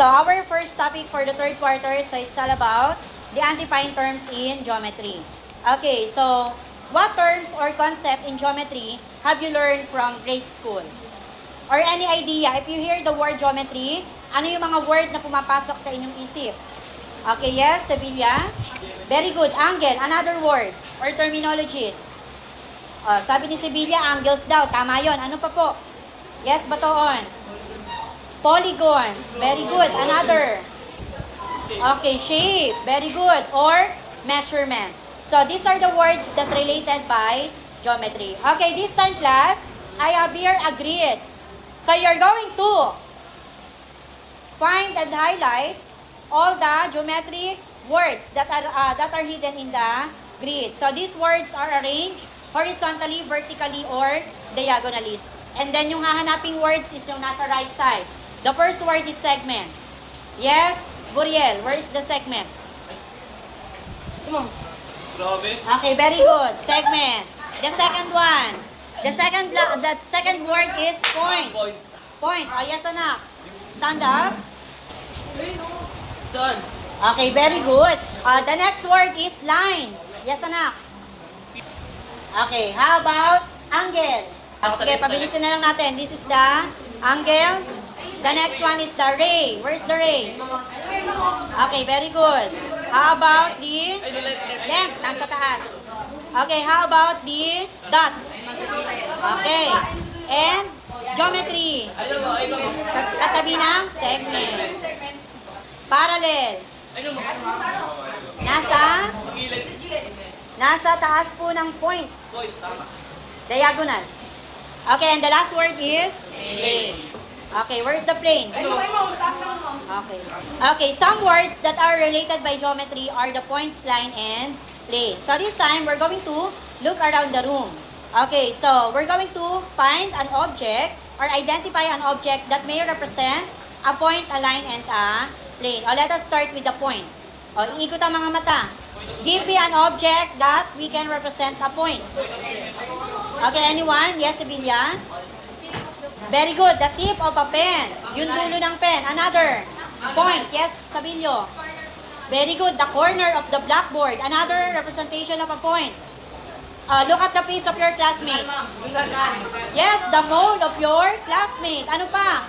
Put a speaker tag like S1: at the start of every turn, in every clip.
S1: So our first topic for the third quarter, so it's all about the undefined terms in geometry. Okay, so what terms or concept in geometry have you learned from grade school? Or any idea, if you hear the word geometry, ano yung mga word na pumapasok sa inyong isip? Okay, yes, Sevilla? Very good. Angle, another words or terminologies. Sabi ni Sevilla, angles daw. Tama yon. Ano pa po? Yes, Batoon? Polygons. Very good. Another. Okay, shape. Very good. Or measurement. So, these are the words that related by geometry. Okay, this time class, I have here agreed. So, you're going to find and highlight all the geometric words that are hidden in the grid. So, these words are arranged horizontally, vertically, or diagonally. And then, yung hahanaping words is yung nasa right side. The first word is segment. Yes, Buriel, where is the segment? Okay, very good. Segment. The second one. The second word is point. Point. Oh, yes, anak. Stand up.
S2: Son.
S1: Okay, very good. The next word is line. Yes, anak. Okay, how about angle? Sige, pabilisin na lang natin. This is the angle. The next one is the ray. Where's the ray? Okay, very good. How about the length? Nasa taas. Okay, how about the dot? Okay. And geometry. Katabi ng segment. Parallel. Nasa taas po ng point. Diagonal. Okay, and the last word is plane. Okay, where's the plane? Okay. Okay, some words that are related by geometry are the points, line, and plane. So this time, we're going to look around the room. Okay, so we're going to find an object or identify an object that may represent a point, a line, and a plane. O, let us start with the point. O, iikot ang mga mata. Give me an object that we can represent a point. Okay, anyone? Yes, Sevilla? Very good. The tip of a pen. Yung dulo ng pen. Another point. Yes, Sabillo. Very good. The corner of the blackboard. Another representation of a point. Look at the face of your classmate. Yes, the mole of your classmate. Ano pa?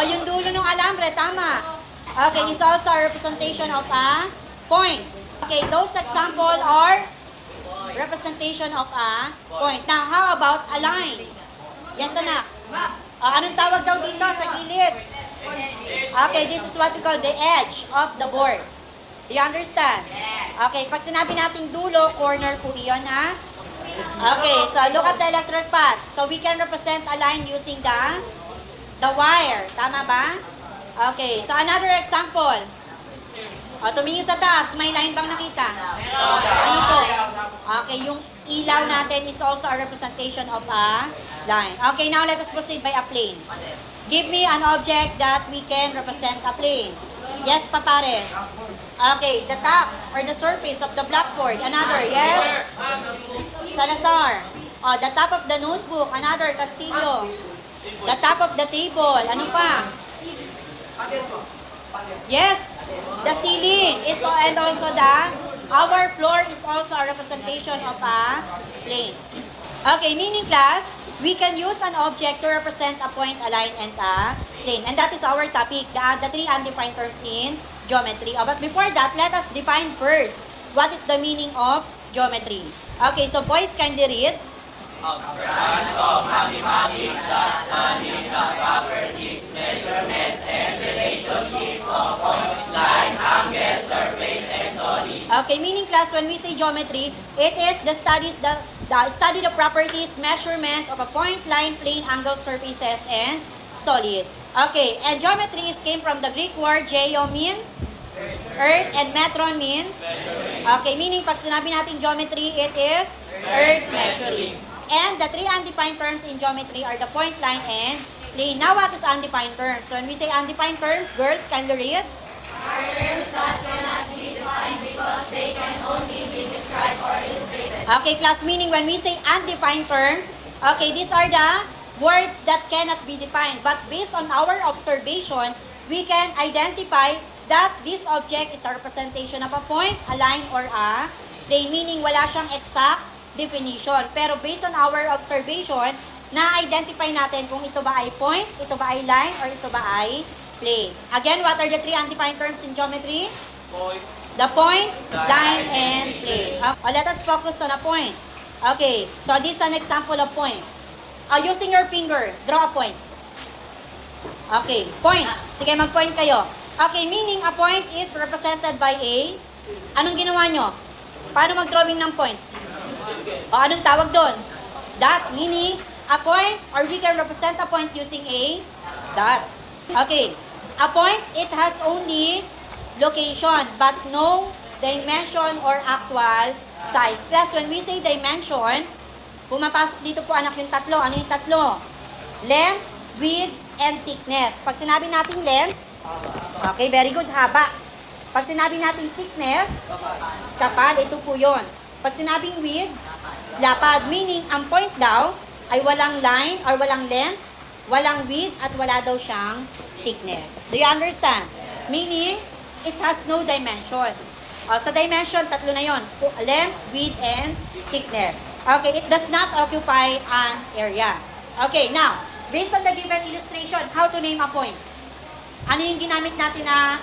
S1: Yung dulo ng alambre. Tama. Okay, this is also a representation of a point. Okay, those example are representation of a point. Now, how about a line? Yes, anak. Anong tawag daw dito sa gilid? Okay, this is what we call the edge of the board. Do you understand? Okay, pag sinabi nating dulo, corner po iyon, ha? Okay, so look at the electric path. So we can represent a line using the wire. Tama ba? Okay, so another example. Tumingin sa taas, may line bang nakita? Ano po? Okay, yung ilaw natin is also a representation of a line. Okay, now let us proceed by a plane. Give me an object that we can represent a plane. Yes, Papares. Okay, the top or the surface of the blackboard. Another, yes? Salazar. The top of the notebook. Another, Castillo. The top of the table. Ano pa? Yes, the ceiling is and also our floor is also a representation of a plane. Okay, meaning class, we can use an object to represent a point, a line, and a plane. And that is our topic, the three undefined terms in geometry. But before that, let us define first what is the meaning of geometry. Okay, so boys, kindly read.
S2: A branch of mathematics that studies the properties, measurements, and relationships of points, lines, angles, surface, and solid.
S1: Okay, meaning class, when we say geometry, it is the study the properties, measurement of a point, line, plane, angle, surfaces, and solid. Okay, and geometry came from the Greek word geo means earth and metron means okay, meaning pag sinabi natin geometry, it is earth measuring. And the three undefined terms in geometry are the point, line, and plane. Now, what is undefined terms? So, when we say undefined terms, girls, can you read?
S3: Are terms that cannot be defined because they can only be described or illustrated.
S1: Okay, class, meaning when we say undefined terms, okay, these are the words that cannot be defined. But based on our observation, we can identify that this object is a representation of a point, a line, or a plane. Meaning, wala siyang exact definition. Pero based on our observation, na-identify natin kung ito ba ay point, ito ba ay line, or ito ba ay plane. Again, what are the three undefined terms in geometry?
S2: Point.
S1: The point, line, and plane. Let us focus on a point. Okay, so this is an example of point. Using your finger, draw a point. Okay, point. Sige, mag-point kayo. Okay, meaning a point is represented by a... Anong ginawa nyo? Paano mag-drawing ng point? O anong tawag doon? Dot. Meaning, a point, or we can represent a point using a dot. Okay, a point, it has only location, but no dimension or actual size. Class, when we say dimension, pumapasok dito po anak yung tatlo. Ano yung tatlo? Length, width, and thickness. Pag sinabi nating length, okay, very good, haba. Pag sinabi nating thickness, kapal, ito po yun. Pag sinabing width, lapad. Meaning, ang point daw ay walang line or walang length, walang width, at wala daw siyang thickness. Do you understand? Meaning, it has no dimension. Sa dimension, tatlo na yon: length, width, and thickness. Okay, it does not occupy an area. Okay, now, based on the given illustration, how to name a point? Ano yung ginamit natin na...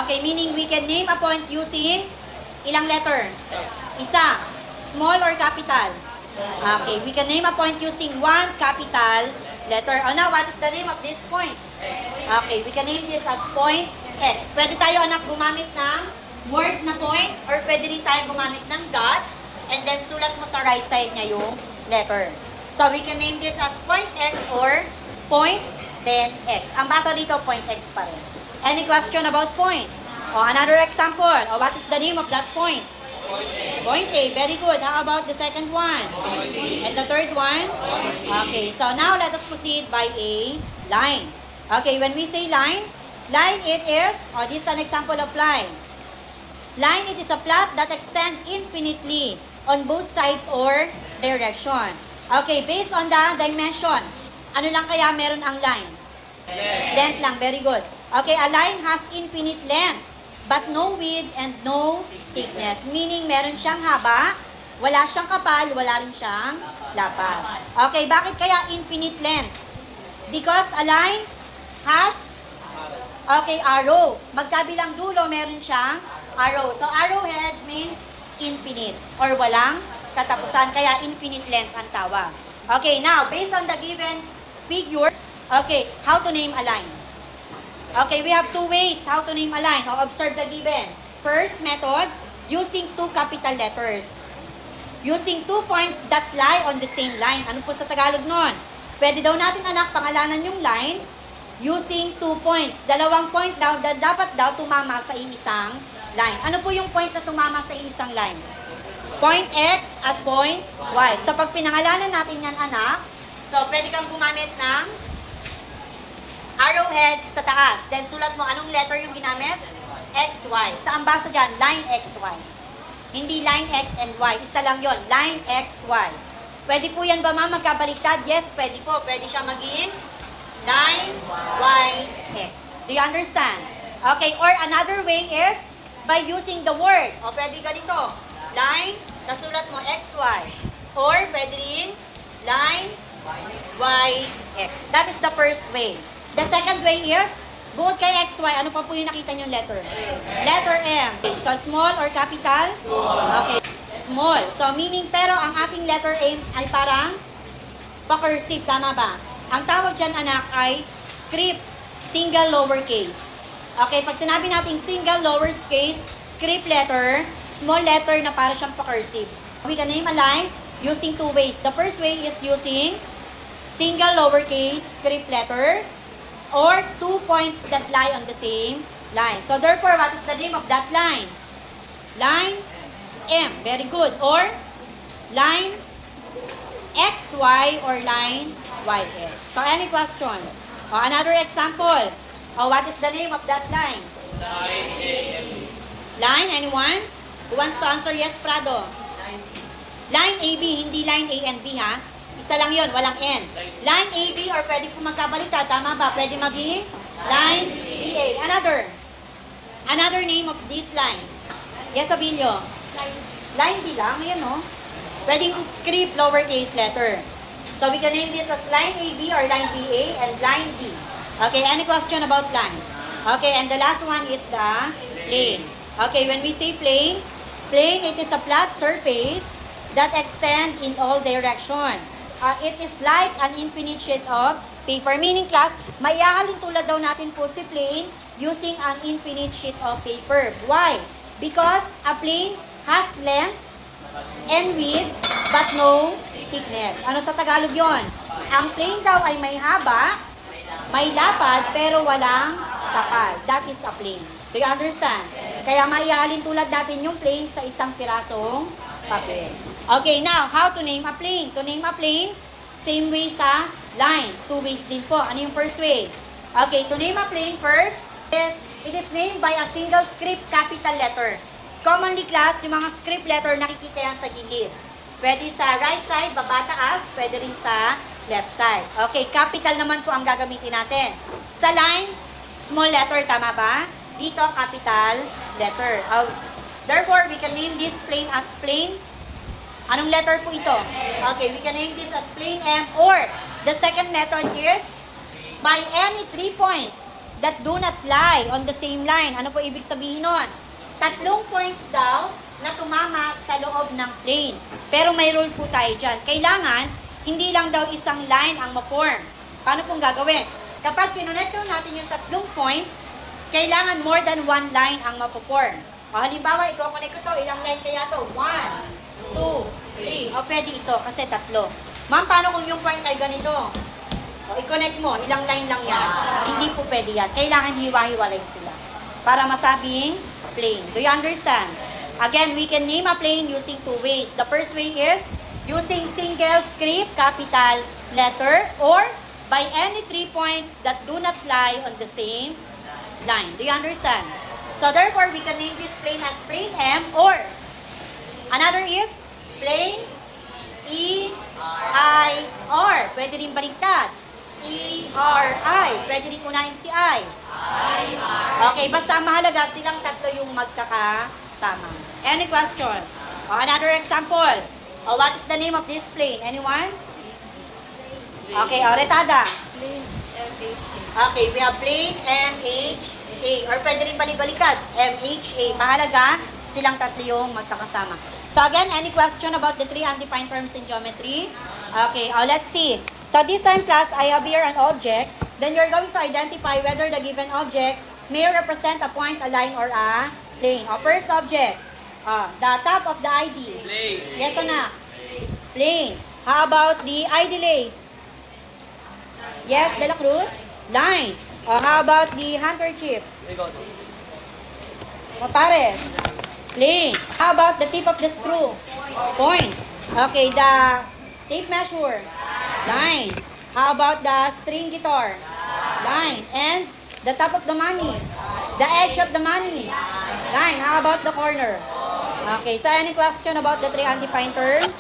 S1: Okay, meaning we can name a point using ilang letter? Isa. Small or capital? Okay, we can name a point using one capital letter. Oh, now, what is the name of this point? Okay, we can name this as point X. Pwede tayo, anak, gumamit ng word na point, or pwede rin tayo gumamit ng dot, and then sulat mo sa right side niya yung letter. So, we can name this as point X or point, then X. Ang basa dito, point X pa rin. Any question about point? O, another example. O, what is the name of that point? Point A. Very good. How about the second one? And the third one? Okay, so now let us proceed by a line. Okay, when we say line it is, this is an example of line. Line, it is a plot that extends infinitely on both sides or direction. Okay, based on the dimension, ano lang kaya meron ang line? Length lang, very good. Okay, a line has infinite length, but no width and no thickness. Meaning, meron siyang haba, wala siyang kapal, wala rin siyang lapad. Okay, bakit kaya infinite length? Because a line has, arrow. Magkabilang dulo, meron siyang arrow. So, arrowhead means infinite or walang katapusan. Kaya infinite length ang tawag. Okay, now, based on the given figure, how to name a line? Okay, we have two ways how to name a line. Observe the given. First method, using two capital letters. Using 2 points that lie on the same line. Ano po sa Tagalog nun? Pwede daw natin, anak, pangalanan yung line using 2 points. Dalawang point daw, dapat daw tumama sa isang line. Ano po yung point na tumama sa isang line? Point X at point Y. So, pag pinangalanan natin yan, anak, so, pwede kang gumamit ng arrowhead sa taas. Then, sulat mo, anong letter yung ginamit? XY. Saan basa dyan? Line XY. Hindi line X and Y. Isa lang yon, line XY. Pwede po yan ba, ma'am, magkabaliktad? Yes, pwede po. Pwede siya maging line YX. Do you understand? Okay, or another way is by using the word. O, pwede ganito. Line, nasulat mo XY. Or, pwede rin line YX. That is the first way. The second way is, bukod kay XY, ano pa po yung nakita nyo letter? Letter M. Okay, so, small or capital? Okay, small. So, meaning, pero ang ating letter M ay parang pa-cursive, tama ba? Ang tawag dyan, anak, ay script, single lowercase. Okay, pag sinabi nating single lowercase, script letter, small letter na para siyang pa-cursive. We can name a line using two ways. The first way is using single lowercase script letter, or 2 points that lie on the same line. So, therefore, what is the name of that line? Line M. Very good. Or, line XY or line YX. So, any question? Another example. What is the name of that line?
S2: Line AB.
S1: Line, anyone? Who wants to answer? Yes, Prado. Line AB, hindi line A and B, ha? Isa lang yon, walang N. Line AB or pwede po magkabaliktad, tama ba? Pwede maging line Another name of this line. Yes, Abilio. Line D lang, ayan no? Pwedeng script lowercase letter. So we can name this as line AB or line BA and line D. Okay, any question about line? Okay, and the last one is the plane. Okay, when we say plane, it is a flat surface that extend in all directions. It is like an infinite sheet of paper. Meaning class, maiahalin tulad daw natin po si plane using an infinite sheet of paper. Why? Because a plane has length and width but no thickness. Ano sa Tagalog yon? Ang plane daw ay may haba, may lapad, pero walang kapal. That is a plane. Do you understand? Kaya maiahalin tulad natin yung plane sa isang pirasong papel. Okay, now, how to name a plane? To name a plane, same way sa line. Two ways din po. Ano yung first way? Okay, to name a plane first, it is named by a single script capital letter. Commonly class, yung mga script letter nakikita yan sa gilid. Pwede sa right side, baba taas, pwede rin sa left side. Okay, capital naman po ang gagamitin natin. Sa line, small letter, tama ba? Dito, capital letter. Therefore, we can name this plane as plane. Anong letter po ito? Okay, we can name this as plane M, or the second method is by any 3 points that do not lie on the same line. Ano po ibig sabihin nun? 3 points daw na tumama sa loob ng plane. Pero may rule po tayo dyan. Kailangan, hindi lang daw isang line ang ma-form. Paano pong gagawin? Kapag kinonect natin yung 3 points, kailangan more than 1 line ang ma-form. Halimbawa, i-connect ko to, ilang line kaya to? 1, 2, 3. O pwede ito kasi 3. Ma'am, paano kung yung point ay ganito? O i-connect mo, ilang line lang yan. Hindi po pwede yan. Kailangan hiwa-hiwalay sila para masabing plane. Do you understand? Again, we can name a plane using 2 ways. The first way is using single script capital letter or by any 3 points that do not lie on the same line. Do you understand? So therefore, we can name this plane as plane M, or another is plane E-I-R. Pwede rin baliktad. E-R-I. Pwede rin unahin si I. Okay, basta mahalaga silang 3 yung magkakasama. Any question? Another example. What is the name of this plane? Anyone? Okay, retada.
S3: Plane MHA.
S1: Okay, we have plane MHA. Or pwede rin balik-baliktad. MHA. Mahalaga silang 3 yung magkakasama. So again, any question about the 3 undefined terms in geometry? Okay, let's see. So this time class, I have here an object. Then you're going to identify whether the given object may represent a point, a line, or a plane. First object, the top of the ID.
S2: Plane.
S1: Yes or no? Plane. How about the ID lace? Yes, De La Cruz? Line. How about the handkerchief? Pares. Plane. How about the tip of the screw? Point. Okay, the tape measure? Line. How about the string guitar? Line. And the top of the money? The edge of the money? Line. How about the corner? Okay, so any question about the 3 undefined terms?